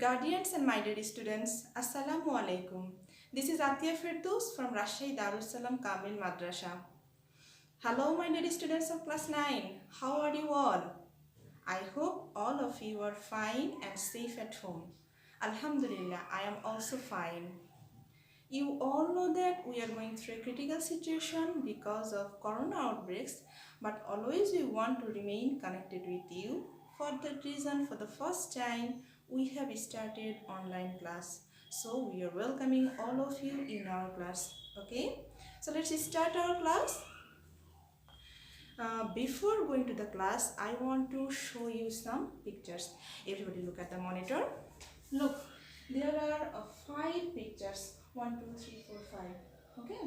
guardians and my dear students, Assalamu alaikum. This is Atia Firdaus from Rajshahi Darul Salam Kamil Madrasa. Hello my dear students of class 9. How are you all? I hope all of you are fine and safe at home. Alhamdulillah, I am also fine. You all know that we are going through a critical situation because of corona outbreaks, but always we want to remain connected with you. For that reason, for the first time, we have started online class. So we are welcoming all of you in our class. Okay, so let's start our class. Before going to the class, I want to show you some pictures. Everybody look at the monitor. Look, there are 5 pictures. 1, 2, 3, 4, 5. Okay.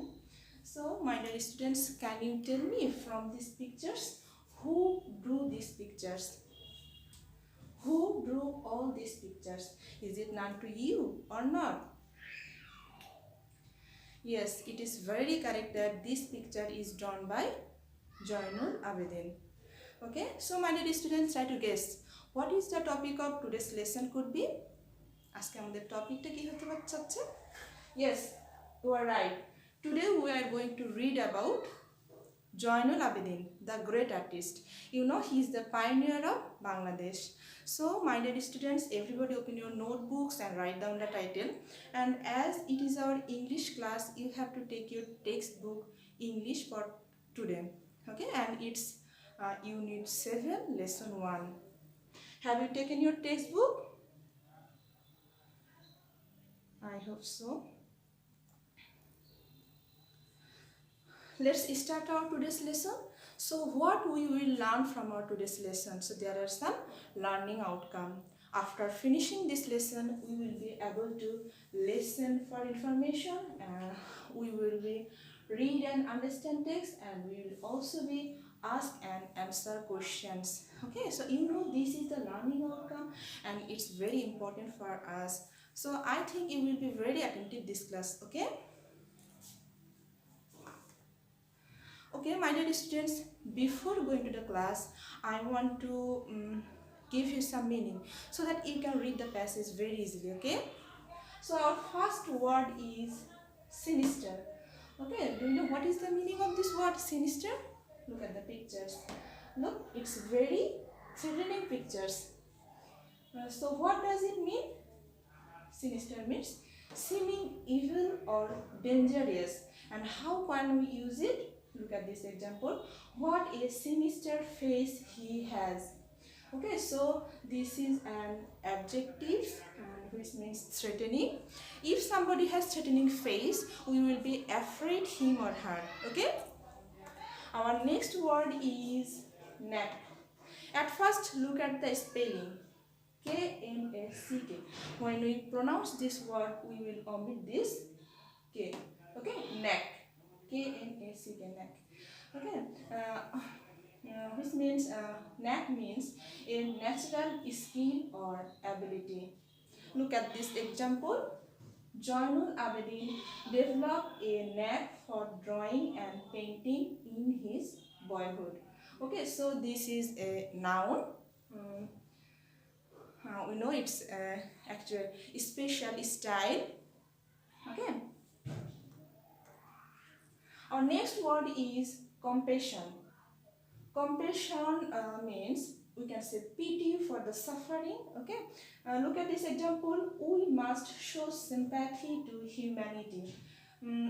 So, my dear students, can you tell me from these pictures who drew these pictures? Who drew all these pictures? Is it known to you or not? Yes, it is very correct that this picture is drawn by Joinul Abedin. Okay, so my dear students, try to guess what is the topic of today's lesson could be? আজকে আমাদের টপিকটা কি হতে যাচ্ছে? Yes, you are right. Today we are going to read about Joinul Abedin, the great artist. You know, he is the pioneer of Bangladesh. So, my dear students, everybody open your notebooks and write down the title. And as it is our English class, you have to take your textbook English for today. Okay, and it's Unit 7, Lesson 1. Have you taken your textbook? I hope so. Let's start our today's lesson. So what we will learn from our today's lesson? So there are some learning outcome. After finishing this lesson, we will be able to listen for information. We will be read and understand text, and we will also be ask and answer questions. Okay, so you know this is the learning outcome, and it's very important for us. So I think you will be very attentive this class. Okay. Okay, my dear students, before going to the class, I want to give you some meaning so that you can read the passage very easily, okay? So our first word is sinister. Okay, do you know what is the meaning of this word sinister? Look at the pictures. Look, it's very threatening pictures. So what does it mean? Sinister means seeming evil or dangerous. And how can we use it? Look at this example. What a sinister face he has. Okay, so this is an adjective which means threatening. If somebody has threatening face, we will be afraid him or her. Okay. Our next word is knack. At first, look at the spelling. K-N-A-C-K. When we pronounce this word, we will omit this K. Okay, knack. K-N-A-C-K, knack. Okay, which means knack means a natural skill or ability. Look at this example. Joinul Abedin developed a knack for drawing and painting in his boyhood. Okay, so this is a noun. We know it's actual special style. Okay. Our next word is compassion. Compassion means we can say pity for the suffering. Okay. Look at this example. We must show sympathy to humanity.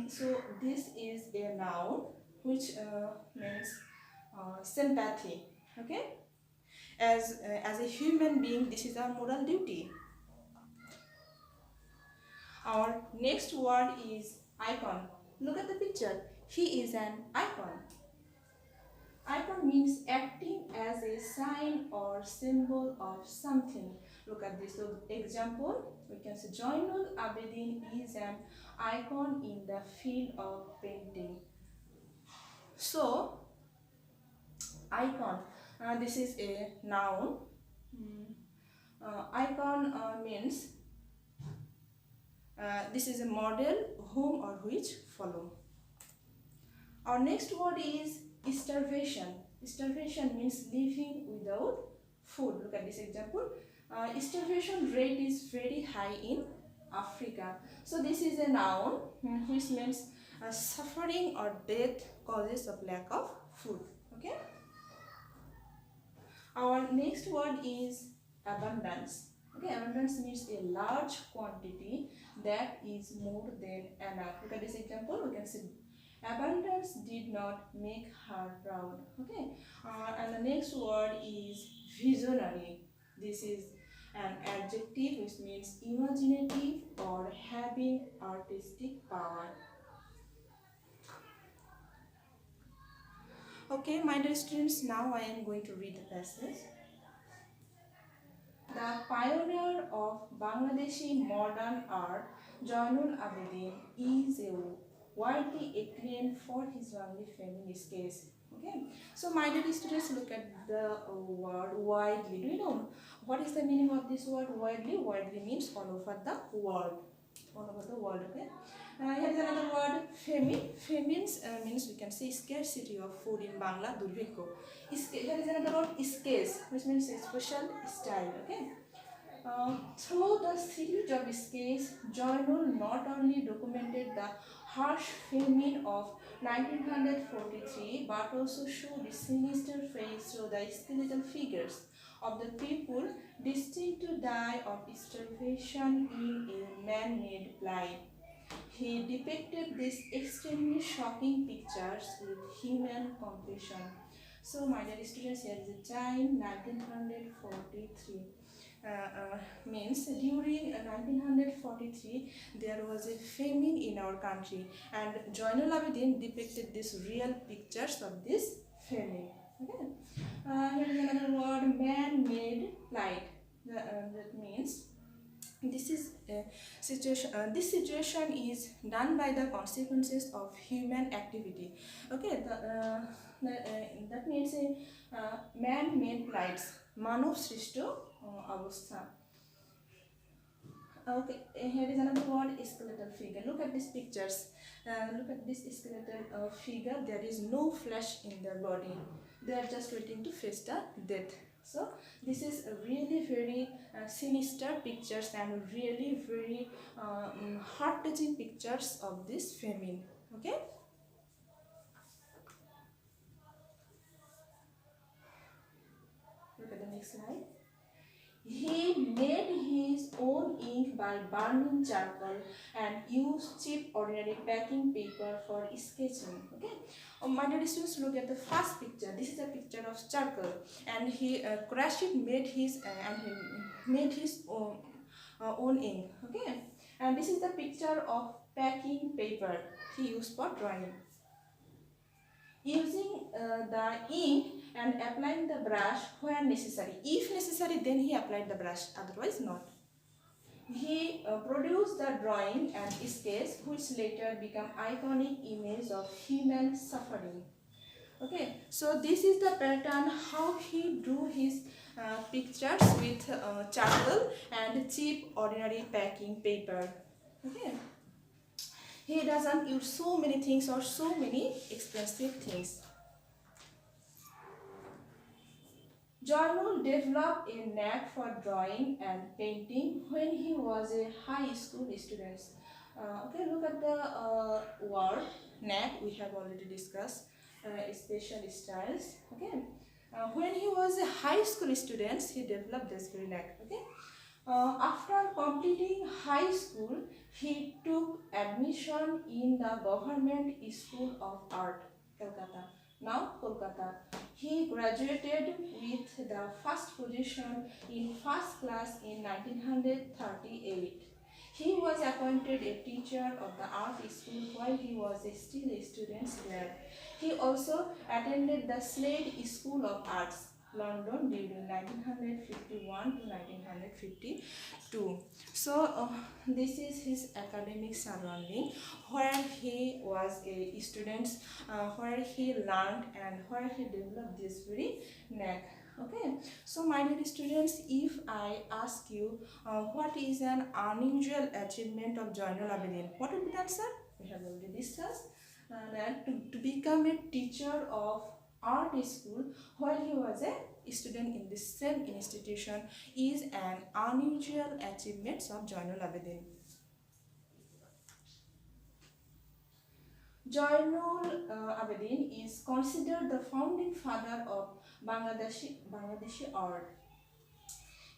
So this is a noun which means sympathy. Okay. As a human being, this is our moral duty. Our next word is icon. Look at the picture. He is an icon. Icon means acting as a sign or symbol of something. Look at this example. We can say Joinul Abedin is an icon in the field of painting. So, icon. This is a noun. Icon means this is a model whom or which follow. Our next word is starvation. Starvation means living without food. Look at this example. Starvation rate is very high in Africa. So this is a noun which means suffering or death causes of lack of food. Okay. Our next word is abundance. Okay, abundance means a large quantity that is more than enough. Look at this example. We can see abundance did not make her proud. Okay, and the next word is visionary. This is an adjective which means imaginative or having artistic power. Okay, my dear students, now I am going to read the passage. The pioneer of Bangladeshi modern art, Jainul Abidin, is a widely acclaimed for his only feminist case. Okay, so my dear students, look at the word widely. Do you know what is the meaning of this word widely? Widely means all over the world. All over the world, okay? Here is another word, famine. Famine means we can say scarcity of food in Bangla, Durbhikko. Here is another word, scarce, which means a special style, okay? Through the series of sketches, Jainul not only documented the harsh famine of 1943 but also showed the sinister face through the skeletal figures of the people destined to die of starvation in a man-made plight. He depicted these extremely shocking pictures with human compassion. So, my dear students, here is a time 1943. Means during 1943 there was a famine in our country, and Jainul Abidin depicted these real pictures of this famine. Okay. Here is another word, man-made plight. That means this is situation. This situation is done by the consequences of human activity. Okay, that means man-made plights. Manav srishto avastha. Okay, here is another word, skeletal figure. Look at these pictures. Look at this skeletal figure. There is no flesh in their body. They are just waiting to face the death. So this is a really very sinister pictures and really very heart-touching pictures of this famine. Okay. Look at the next slide. He made his own ink by burning charcoal and used cheap ordinary packing paper for sketching. Okay, my dear students, look at the first picture. This is a picture of charcoal, and he made his own ink. Okay, and this is the picture of packing paper he used for drawing. Using the ink and applying the brush where necessary. If necessary, then he applied the brush, otherwise not. He produced the drawing and sketch which later become iconic image of human suffering. Okay, so this is the pattern how he drew his pictures with charcoal and cheap ordinary packing paper. Okay. He doesn't use so many things or so many expensive things. Jainul developed a knack for drawing and painting when he was a high school student. Okay, look at the word knack. We have already discussed special styles. Okay, when he was a high school student, he developed this very knack. Okay. After completing high school, he took admission in the Government School of Art, Calcutta. Now Kolkata. He graduated with the first position in first class in 1938. He was appointed a teacher of the art school while he was still a student there. He also attended the Slade School of Arts, London during 1951 to 1952. So this is his academic surrounding, where he was a student, where he learned and where he developed this very knack. Okay, so my dear students, if I ask you what is an unusual achievement of Jainul Abidin, what would be the answer? We have already discussed that to become a teacher of art school while he was a student in the same institution is an unusual achievement of Zainul Abidin. Zainul Abidin is considered the founding father of Bangladeshi art.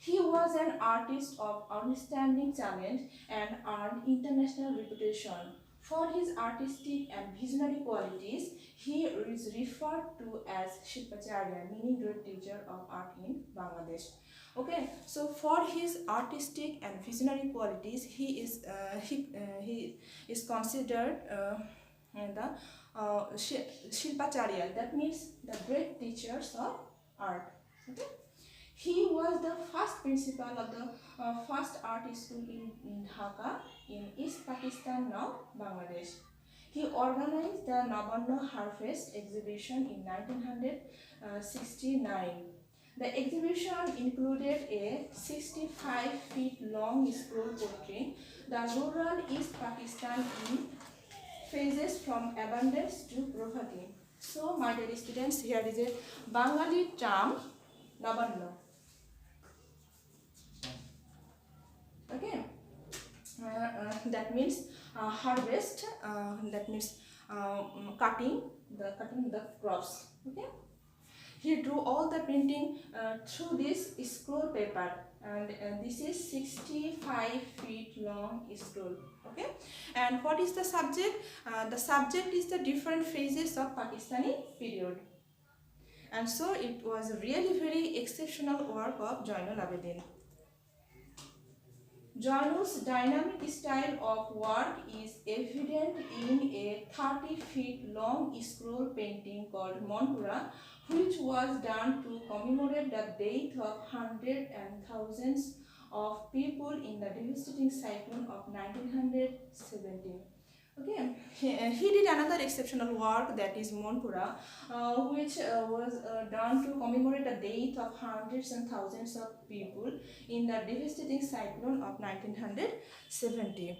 He was an artist of outstanding talent and earned international reputation. For his artistic and visionary qualities, he is referred to as Shilpacharya, meaning great teacher of art in Bangladesh. Okay, so for his artistic and visionary qualities, he is considered the Shilpacharya. That means the great teachers of art. Okay. He was the first principal of the first art school in Dhaka in East Pakistan, now Bangladesh. He organized the Nabanna Harvest exhibition in 1969. The exhibition included a 65 feet long scroll portraying the rural East Pakistan in phases from abundance to poverty. So, my dear students, here is a Bengali term, Nabanna. Okay, that means harvest. That means cutting the crops. Okay, he drew all the painting through this scroll paper, and this is 65 feet long scroll. Okay, and what is the subject? The subject is the different phases of Pakistani period, and so it was really very exceptional work of Zainul Abidin. Zainul's dynamic style of work is evident in a 30 feet long scroll painting called Monpura, which was done to commemorate the death of hundreds and thousands of people in the devastating cyclone of 1970. Okay, he did another exceptional work, that is Monpura, which was done to commemorate the death of hundreds and thousands of people in the devastating cyclone of 1970.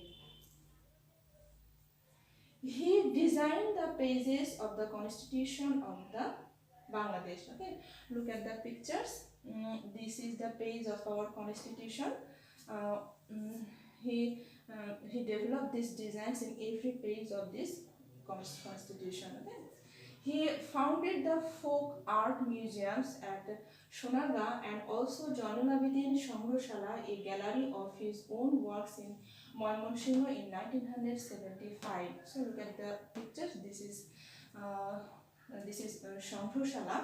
He designed the pages of the Constitution of the Bangladesh. Okay, look at the pictures. This is the page of our Constitution. He developed these designs in every page of this Constitution. Okay. He founded the folk art museums at Sonaga and also Zainul Abidin Shangroshala, a gallery of his own works in Mymensingh in 1975. So look at the pictures. This is Shangroshala.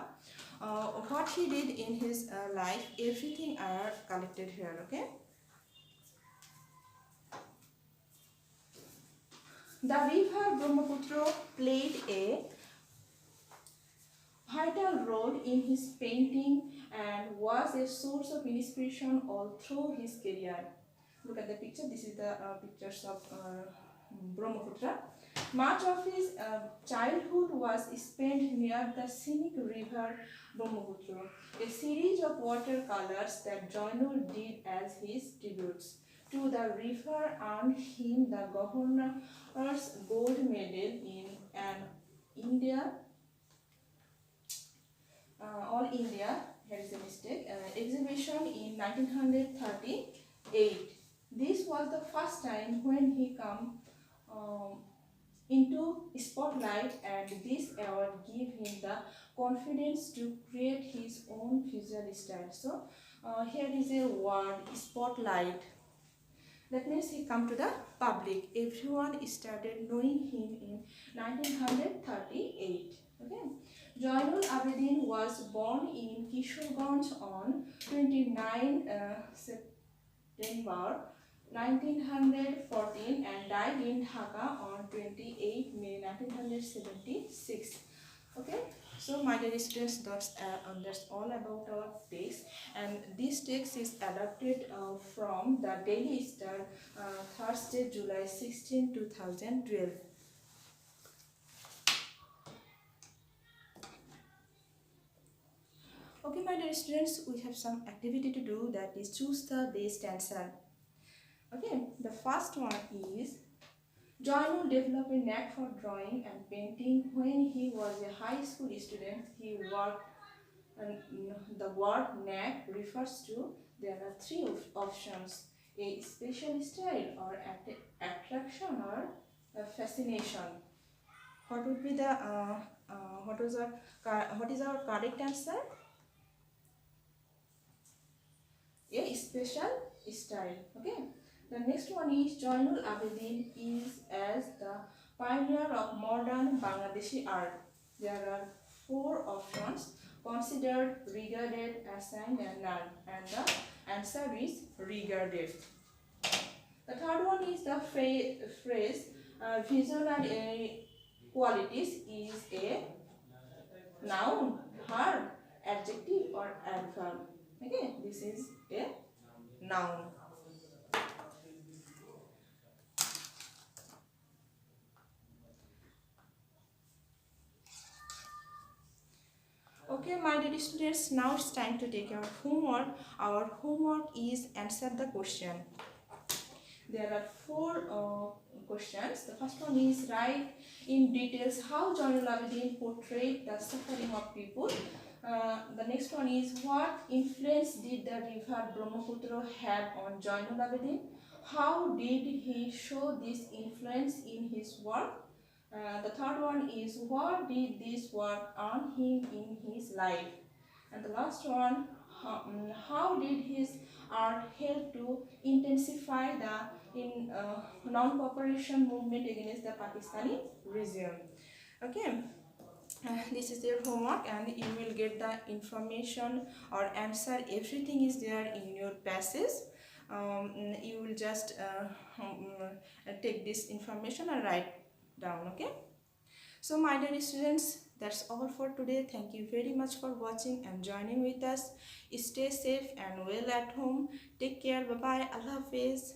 What he did in his life, everything are collected here. Okay. The river Brahmaputra played a vital role in his painting and was a source of inspiration all through his career. Look at the picture. This is the pictures of Brahmaputra. Much of his childhood was spent near the scenic river Brahmaputra, a series of watercolors that Zainul did as his tributes to the river earned him the governor's gold medal in an India All India, here is a mistake, exhibition in 1938. This was the first time when he come into spotlight, and this award gave him the confidence to create his own visual style. So here is a word, spotlight. That means he come to the public. Everyone started knowing him in 1938. Okay. Zainul Abidin was born in Kishoreganj on 29 September 1914 and died in Dhaka on 28 May 1976. Okay, so my dear students, that's all about our text, and this text is adapted from the Daily Star, Thursday, July 16, 2012. Okay, my dear students, we have some activity to do, that is choose the best answer. Okay, the first one is Joinul developed a knack for drawing and painting. When he was a high school student, he worked, and the word knack refers to there are three options: a special style, or attraction, or fascination. What would be the what is our correct answer? A special style. Okay. The next one is Joinul Abedin is as the pioneer of modern Bangladeshi art. There are four options: considered, regarded, assigned, and none. And the answer is regarded. The third one is the phrase visionary qualities is a noun, verb, adjective, or adverb. Okay, this is a noun. Okay, my dear students, now it's time to take our homework. Our homework is answer the question. There are four questions. The first one is write in details how Joinul Abedin portrayed the suffering of people. The next one is what influence did the river Brahmaputra have on Joinul Abedin? How did he show this influence in his work? The third one is what did this work earn him in his life? And the last one, how did his art help to intensify the non-cooperation movement against the Pakistani regime? Okay. This is your homework, and you will get the information or answer. Everything is there in your passage. You will just take this information and write down. Okay. So my dear students, that's all for today. Thank you very much for watching and joining with us. Stay safe and well at home. Take care. Bye bye. Allah Hafiz.